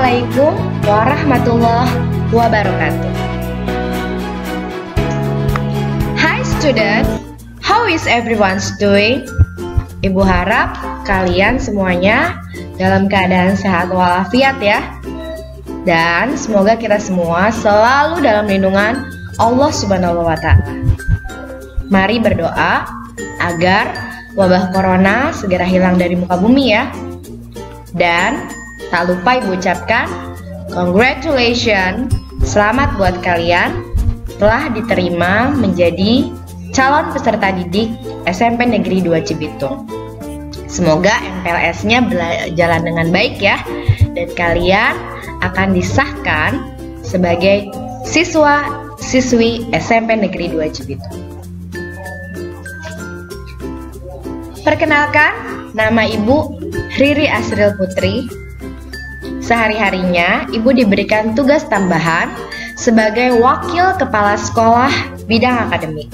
Assalamualaikum warahmatullahi wabarakatuh. Hi students, how is everyone doing? Ibu harap kalian semuanya dalam keadaan sehat walafiat ya. Dan semoga kita semua selalu dalam lindungan Allah Subhanahu wa Ta'ala. Mari berdoa agar wabah corona segera hilang dari muka bumi ya. Dan tak lupa Ibu ucapkan congratulations, selamat buat kalian telah diterima menjadi calon peserta didik SMP Negeri 2 Cibitung. Semoga MPLS-nya berjalan dengan baik ya, dan kalian akan disahkan sebagai siswa-siswi SMP Negeri 2 Cibitung. Perkenalkan, nama Ibu Riri Asril Putri. Sehari-harinya, Ibu diberikan tugas tambahan sebagai wakil kepala sekolah bidang akademik.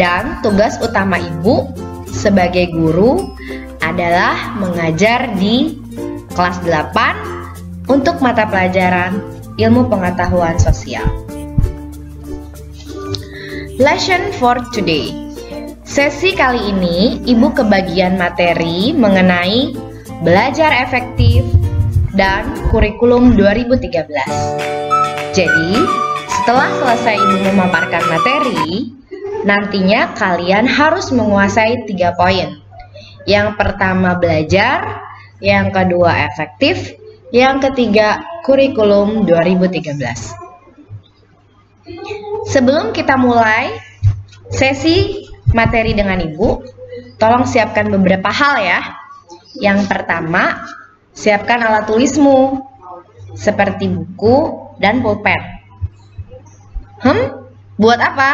Dan tugas utama Ibu sebagai guru adalah mengajar di kelas 8 untuk mata pelajaran ilmu pengetahuan sosial. Lesson for today. Sesi kali ini, Ibu kebagian materi mengenai belajar efektif dan kurikulum 2013. Jadi, setelah selesai Ibu memaparkan materi, nantinya kalian harus menguasai 3 poin. Yang pertama belajar, yang kedua efektif, yang ketiga kurikulum 2013. Sebelum kita mulai sesi materi dengan Ibu, tolong siapkan beberapa hal ya. Yang pertama, siapkan alat tulismu seperti buku dan pulpen. Buat apa?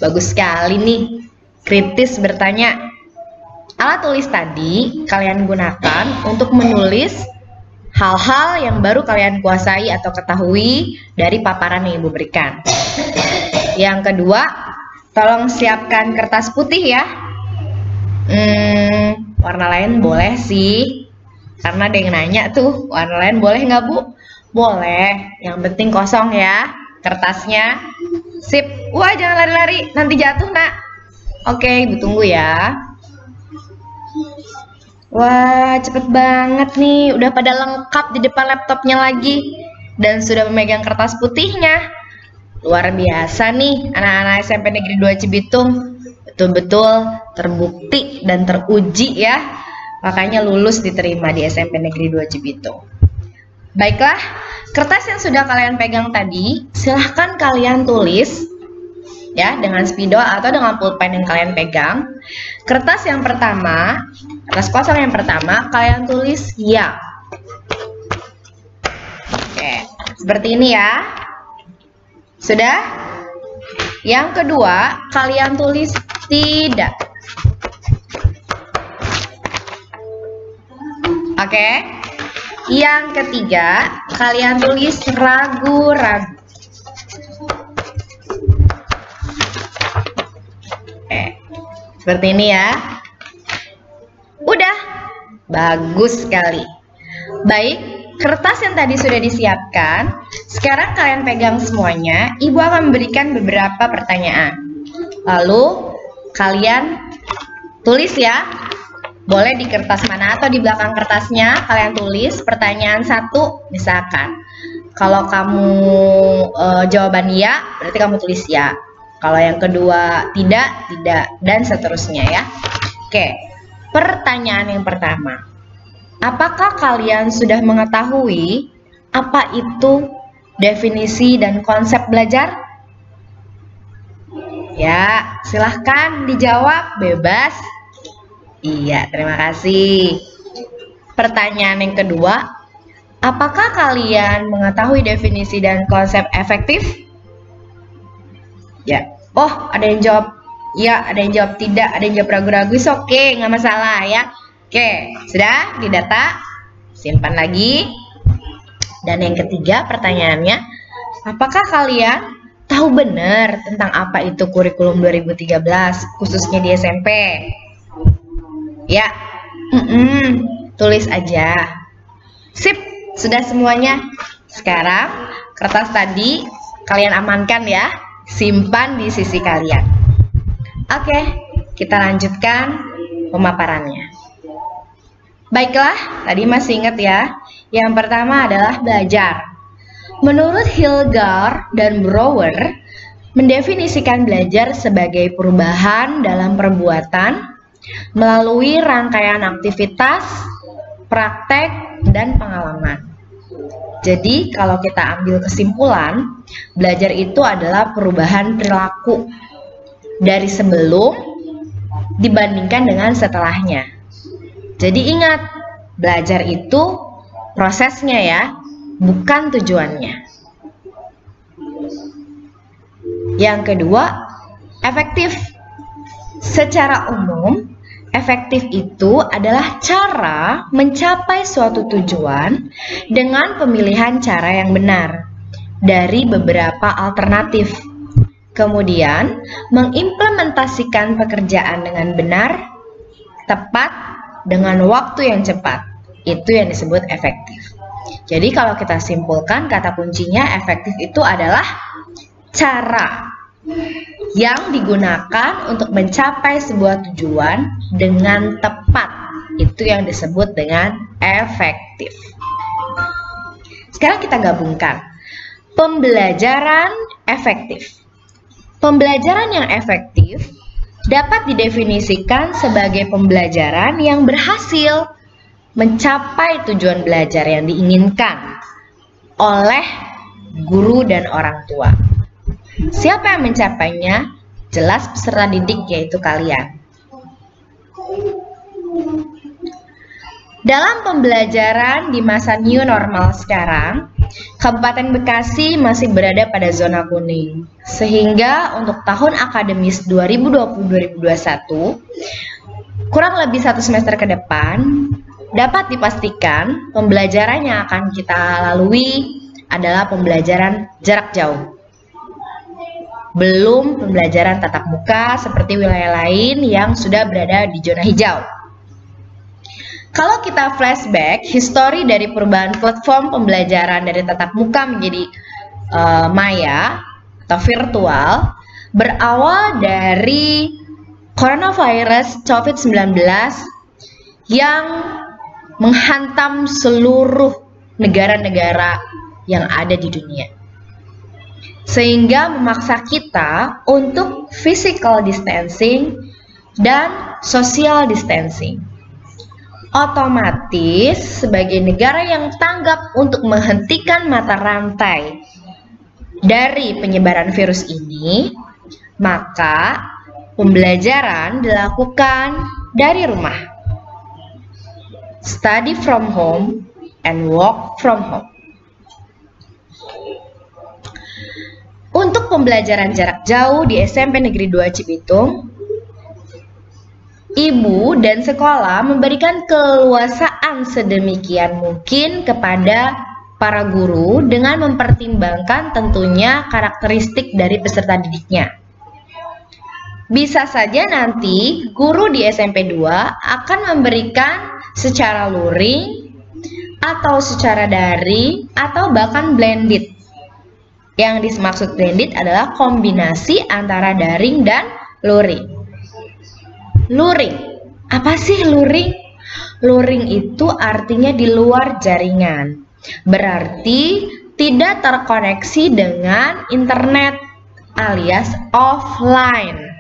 Bagus sekali nih. Kritis bertanya. Alat tulis tadi kalian gunakan untuk menulis hal-hal yang baru kalian kuasai atau ketahui dari paparan yang Ibu berikan. Yang kedua, tolong siapkan kertas putih ya. Warna lain boleh sih. Karena ada yang nanya tuh, warna lain boleh nggak Bu? Boleh, yang penting kosong ya kertasnya. Sip. Wah, jangan lari-lari, nanti jatuh nak. Oke, Ibu tunggu ya. Wah, cepet banget nih, udah pada lengkap di depan laptopnya lagi. Dan sudah memegang kertas putihnya. Luar biasa nih anak-anak SMP Negeri 2 Cibitung. Betul-betul terbukti dan teruji ya. Makanya lulus diterima di SMP Negeri 2 Cibitung. Baiklah, kertas yang sudah kalian pegang tadi, silahkan kalian tulis ya dengan spidol atau dengan pulpen yang kalian pegang. Kertas yang pertama, kertas kosong yang pertama, kalian tulis ya. Oke, seperti ini ya. Sudah? Yang kedua, kalian tulis tidak. Oke. Yang ketiga, kalian tulis ragu-ragu. Seperti ini ya. Udah. Bagus sekali. Baik, kertas yang tadi sudah disiapkan, sekarang kalian pegang semuanya. Ibu akan memberikan beberapa pertanyaan. Lalu, kalian tulis ya. Boleh di kertas mana atau di belakang kertasnya kalian tulis pertanyaan 1 misalkan. Kalau kamu jawaban ya, berarti kamu tulis ya. Kalau yang kedua tidak, dan seterusnya ya. Oke, pertanyaan yang pertama. Apakah kalian sudah mengetahui apa itu definisi dan konsep belajar? Ya, silahkan dijawab bebas. Iya, terima kasih. Pertanyaan yang kedua, apakah kalian mengetahui definisi dan konsep efektif? Ya, oh ada yang jawab ya, ada yang jawab tidak, ada yang jawab ragu-ragu. Oke, nggak masalah ya. Oke, sudah didata, simpan lagi. Dan yang ketiga pertanyaannya, apakah kalian tahu benar tentang apa itu kurikulum 2013 khususnya di SMP? Ya, tulis aja. Sip, Sudah semuanya? Sekarang kertas tadi kalian amankan ya, simpan di sisi kalian. Oke, kita lanjutkan pemaparannya. Baiklah, tadi masih ingat ya. Yang pertama adalah belajar. Menurut Hilgard dan Brouwer, mendefinisikan belajar sebagai perubahan dalam perbuatan melalui rangkaian aktivitas, praktek, dan pengalaman. Jadi, kalau kita ambil kesimpulan, belajar itu adalah perubahan perilaku dari sebelum dibandingkan dengan setelahnya. Jadi ingat, belajar itu prosesnya ya, bukan tujuannya. Yang kedua, efektif. Secara umum, efektif itu adalah cara mencapai suatu tujuan dengan pemilihan cara yang benar dari beberapa alternatif. Kemudian, mengimplementasikan pekerjaan dengan benar, tepat, dengan waktu yang cepat. Itu yang disebut efektif. Jadi kalau kita simpulkan, kata kuncinya efektif itu adalah cara yang digunakan untuk mencapai sebuah tujuan dengan tepat. Itu yang disebut dengan efektif. Sekarang kita gabungkan. Pembelajaran efektif. Pembelajaran yang efektif dapat didefinisikan sebagai pembelajaran yang berhasil mencapai tujuan belajar yang diinginkan oleh guru dan orang tua. Siapa yang mencapainya? Jelas peserta didik, yaitu kalian. Dalam pembelajaran di masa new normal sekarang, Kabupaten Bekasi masih berada pada zona kuning. Sehingga untuk tahun akademis 2020-2021, kurang lebih 1 semester ke depan, dapat dipastikan pembelajaran yang akan kita lalui adalah pembelajaran jarak jauh. Belum pembelajaran tatap muka seperti wilayah lain yang sudah berada di zona hijau. Kalau kita flashback histori dari perubahan platform pembelajaran dari tatap muka menjadi maya atau virtual, berawal dari coronavirus COVID-19 yang menghantam seluruh negara-negara yang ada di dunia. Sehingga memaksa kita untuk physical distancing dan social distancing. Otomatis sebagai negara yang tanggap untuk menghentikan mata rantai dari penyebaran virus ini, maka pembelajaran dilakukan dari rumah. Study from home and work from home. Untuk pembelajaran jarak jauh di SMP Negeri 2 Cibitung, ibu dan sekolah memberikan keleluasaan sedemikian mungkin kepada para guru dengan mempertimbangkan tentunya karakteristik dari peserta didiknya. Bisa saja nanti guru di SMP 2 akan memberikan secara luring atau secara daring atau bahkan blended. Yang dimaksud blended adalah kombinasi antara daring dan luring. Luring, apa sih luring? Luring itu artinya di luar jaringan. Berarti tidak terkoneksi dengan internet alias offline.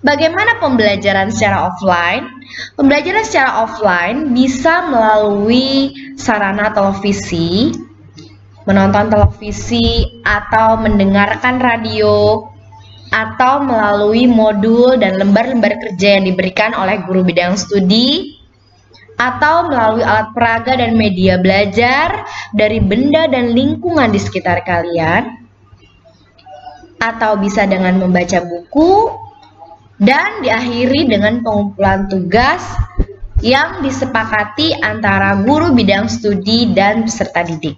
Bagaimana pembelajaran secara offline? Pembelajaran secara offline bisa melalui sarana televisi, menonton televisi, atau mendengarkan radio, atau melalui modul dan lembar-lembar kerja yang diberikan oleh guru bidang studi, atau melalui alat peraga dan media belajar dari benda dan lingkungan di sekitar kalian, atau bisa dengan membaca buku, dan diakhiri dengan pengumpulan tugas yang disepakati antara guru bidang studi dan peserta didik.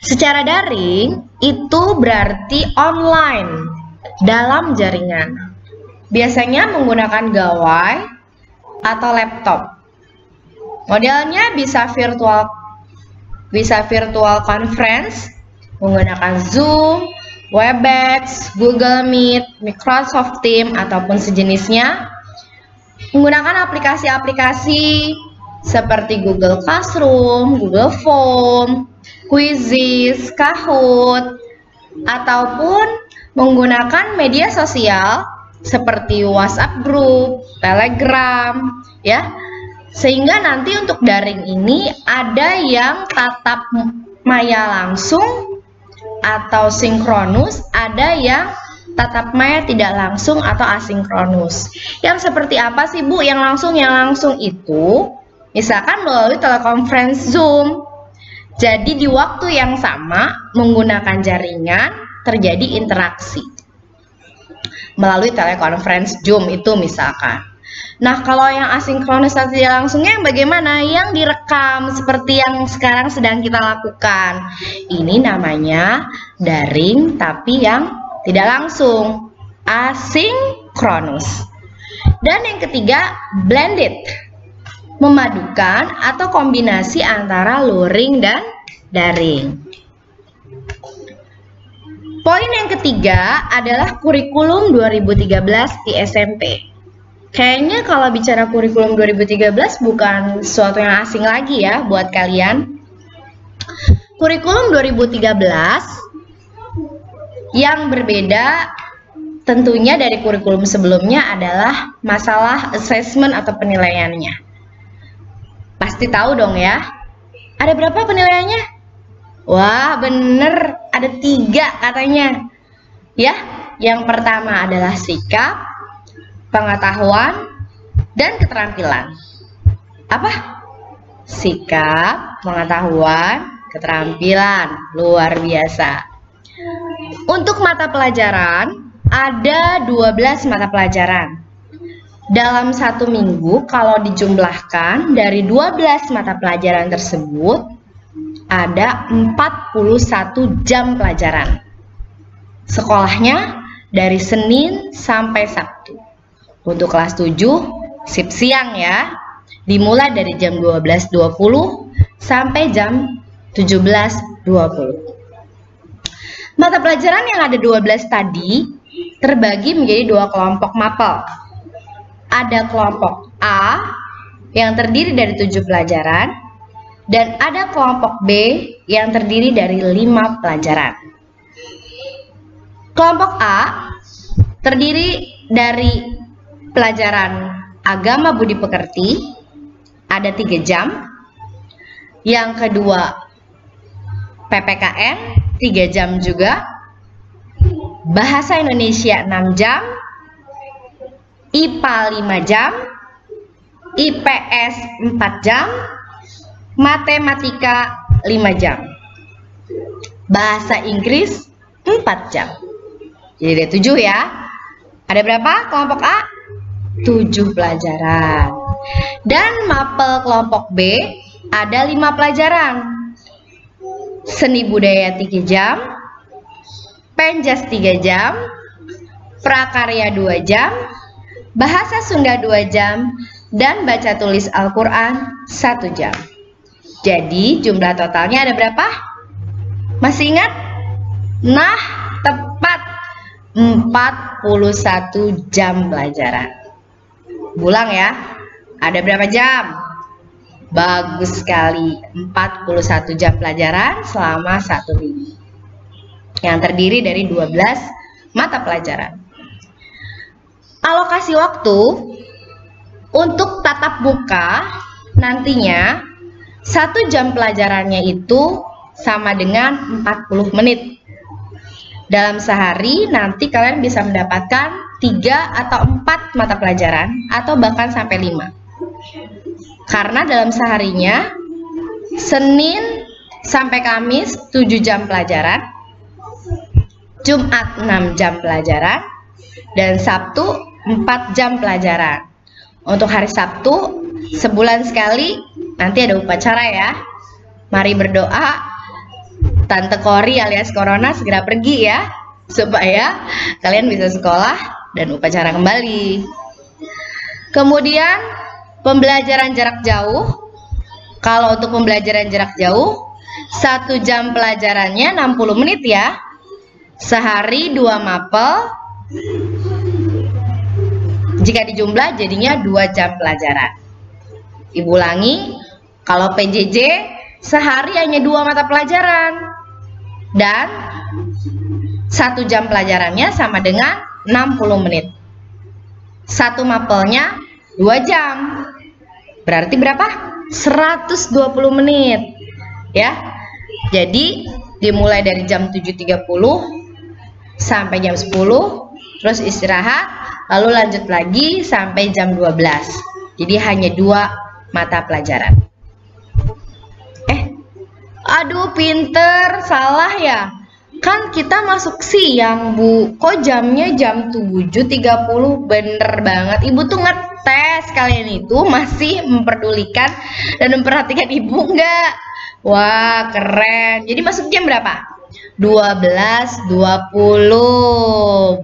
Secara daring itu berarti online dalam jaringan. Biasanya menggunakan gawai atau laptop. Modelnya bisa virtual conference menggunakan Zoom, Webex, Google Meet, Microsoft Teams ataupun sejenisnya. Menggunakan aplikasi-aplikasi seperti Google Classroom, Google Form, Quizzes, Kahoot, ataupun menggunakan media sosial seperti WhatsApp Group, Telegram, ya. Sehingga nanti untuk daring ini ada yang tatap maya langsung atau sinkronus, ada yang tatap maya tidak langsung atau asinkronus. Yang seperti apa sih Bu yang langsung? Yang langsung itu misalkan melalui telekonferensi Zoom. Jadi di waktu yang sama menggunakan jaringan terjadi interaksi melalui telekonferensi Zoom itu misalkan. Nah, kalau yang asinkronus atau tidak langsungnya yang bagaimana? Yang direkam seperti yang sekarang sedang kita lakukan. Ini namanya daring tapi yang tidak langsung, asinkronus. Dan yang ketiga, blended, memadukan atau kombinasi antara luring dan daring. Poin yang ketiga adalah kurikulum 2013 di SMP. Kayaknya kalau bicara kurikulum 2013 bukan sesuatu yang asing lagi ya buat kalian. Kurikulum 2013 yang berbeda tentunya dari kurikulum sebelumnya adalah masalah assessment atau penilaiannya. Pasti tahu dong ya. Ada berapa penilaiannya? Wah, bener, ada 3 katanya. Ya, yang pertama adalah sikap, pengetahuan, dan keterampilan. Apa? Sikap, pengetahuan, keterampilan. Luar biasa. Untuk mata pelajaran, ada 12 mata pelajaran. Dalam 1 minggu, kalau dijumlahkan dari 12 mata pelajaran tersebut, ada 41 jam pelajaran. Sekolahnya dari Senin sampai Sabtu. Untuk kelas 7, shift siang ya. Dimulai dari jam 12.20 sampai jam 17.20. Mata pelajaran yang ada 12 tadi terbagi menjadi 2 kelompok mapel. Ada kelompok A yang terdiri dari 7 pelajaran dan ada kelompok B yang terdiri dari 5 pelajaran. Kelompok A terdiri dari pelajaran agama budi pekerti, ada 3 jam. Yang kedua PPKN 3 jam juga. Bahasa Indonesia 6 jam. IPA 5 jam. IPS 4 jam. Matematika 5 jam. Bahasa Inggris 4 jam. Jadi ada 7 ya. Ada berapa kelompok A? 7 pelajaran. Dan mapel kelompok B ada 5 pelajaran. Seni budaya 3 jam, Penjas 3 jam, Prakarya 2 jam, Bahasa Sunda 2 jam, dan baca tulis Al-Quran 1 jam. Jadi jumlah totalnya ada berapa? Masih ingat? Nah, tepat 41 jam pelajaran. Ulang ya, ada berapa jam? Bagus sekali, 41 jam pelajaran selama 1 minggu. Yang terdiri dari 12 mata pelajaran. Alokasi waktu untuk tatap muka nantinya 1 jam pelajarannya itu sama dengan 40 menit. Dalam sehari nanti kalian bisa mendapatkan 3 atau 4 mata pelajaran atau bahkan sampai 5. Karena dalam seharinya Senin sampai Kamis 7 jam pelajaran, Jumat 6 jam pelajaran, dan Sabtu 4 jam pelajaran. Untuk hari Sabtu sebulan sekali nanti ada upacara ya. Mari berdoa Tante Kori alias Corona segera pergi ya, supaya kalian bisa sekolah dan upacara kembali. Kemudian pembelajaran jarak jauh Kalau untuk pembelajaran jarak jauh, 1 jam pelajarannya 60 menit ya. Sehari 2 mapel. Jika dijumlah jadinya 2 jam pelajaran. Ibu ulangi, kalau PJJ sehari hanya 2 mata pelajaran. Dan 1 jam pelajarannya sama dengan 60 menit. 1 mapelnya 2 jam. Berarti berapa? 120 menit. Ya. Jadi dimulai dari jam 7.30 sampai jam 10, terus istirahat, lalu lanjut lagi sampai jam 12. Jadi hanya 2 mata pelajaran. Aduh, pinter, salah ya. Kan kita masuk siang, Bu. Kok jamnya jam 7.30? Bener banget. Ibu tuh ngetes kalian itu masih memperdulikan dan memperhatikan ibu nggak? Wah, keren. Jadi masuk jam berapa? 12.20.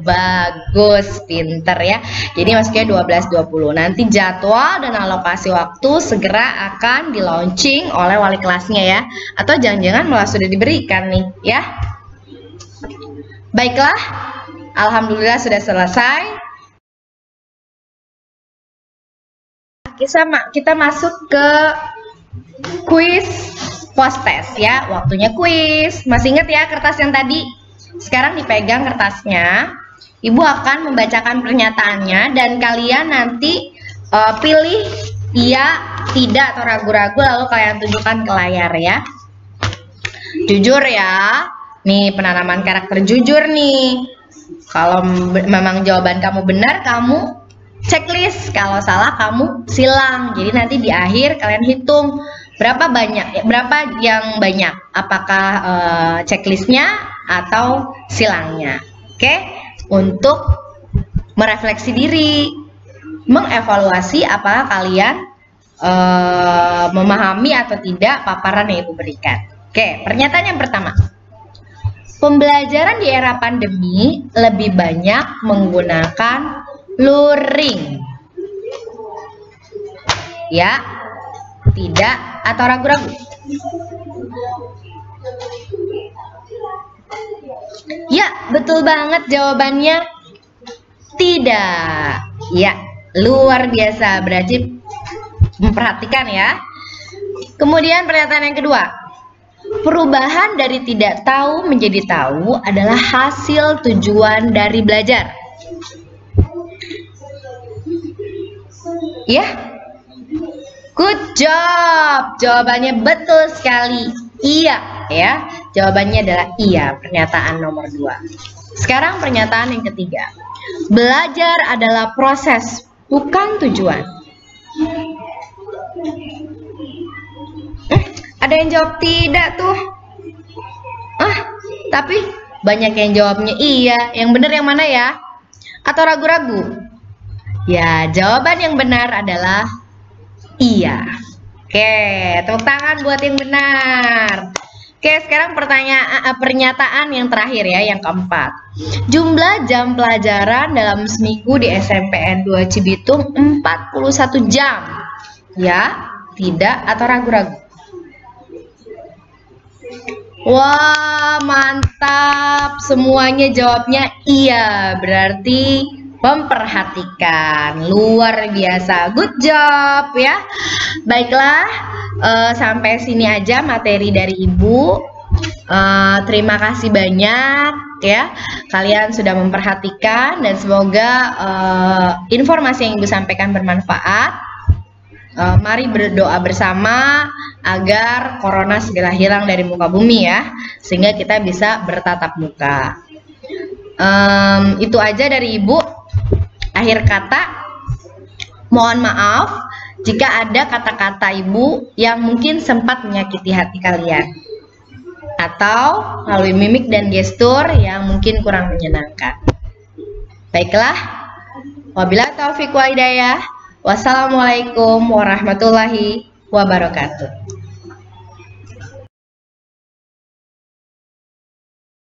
Bagus, pinter ya. Jadi masuknya 12.20. Nanti jadwal dan alokasi waktu segera akan di launching oleh wali kelasnya ya. Atau jangan-jangan malah sudah diberikan nih ya. Baiklah, alhamdulillah sudah selesai. Kita masuk ke kuis post test ya. Waktunya kuis. Masih ingat ya kertas yang tadi? Sekarang dipegang kertasnya. Ibu akan membacakan pernyataannya dan kalian nanti pilih iya, tidak atau ragu-ragu, lalu kalian tunjukkan ke layar ya. Jujur ya. Nih, penanaman karakter jujur nih. Kalau memang jawaban kamu benar, kamu checklist. Kalau salah, kamu silang. Jadi nanti di akhir kalian hitung berapa yang banyak. Apakah checklistnya atau silangnya. Oke? Untuk merefleksi diri, mengevaluasi apakah kalian memahami atau tidak paparan yang Ibu berikan. Oke, pernyataan yang pertama. Pembelajaran di era pandemi lebih banyak menggunakan luring. Ya, tidak atau ragu-ragu? Ya, betul banget jawabannya tidak. Ya, luar biasa, berarti memperhatikan ya. Kemudian pernyataan yang kedua. Perubahan dari tidak tahu menjadi tahu adalah hasil tujuan dari belajar. Ya, good job. Jawabannya betul sekali. Iya, ya. Jawabannya adalah iya. Pernyataan nomor 2. Sekarang pernyataan yang ketiga. Belajar adalah proses, bukan tujuan. Ada yang jawab tidak tuh. Tapi banyak yang jawabnya iya. Yang benar yang mana ya? Atau ragu-ragu? Ya, jawaban yang benar adalah iya. Oke, tepuk tangan buat yang benar. Oke, sekarang pernyataan yang terakhir ya, yang keempat. Jumlah jam pelajaran dalam seminggu di SMPN 2 Cibitung 41 jam. Ya, tidak atau ragu-ragu? Wah, mantap. Semuanya jawabnya iya. Berarti memperhatikan. Luar biasa. Good job ya. Baiklah, sampai sini aja materi dari Ibu. Terima kasih banyak ya. Kalian sudah memperhatikan dan semoga informasi yang Ibu sampaikan bermanfaat. Mari berdoa bersama agar corona segera hilang dari muka bumi ya, sehingga kita bisa bertatap muka. Itu aja dari Ibu. Akhir kata, mohon maaf jika ada kata-kata Ibu yang mungkin sempat menyakiti hati kalian, atau melalui mimik dan gestur yang mungkin kurang menyenangkan. Baiklah, wabillahi taufiq wal hidayah. Wassalamualaikum warahmatullahi wabarakatuh.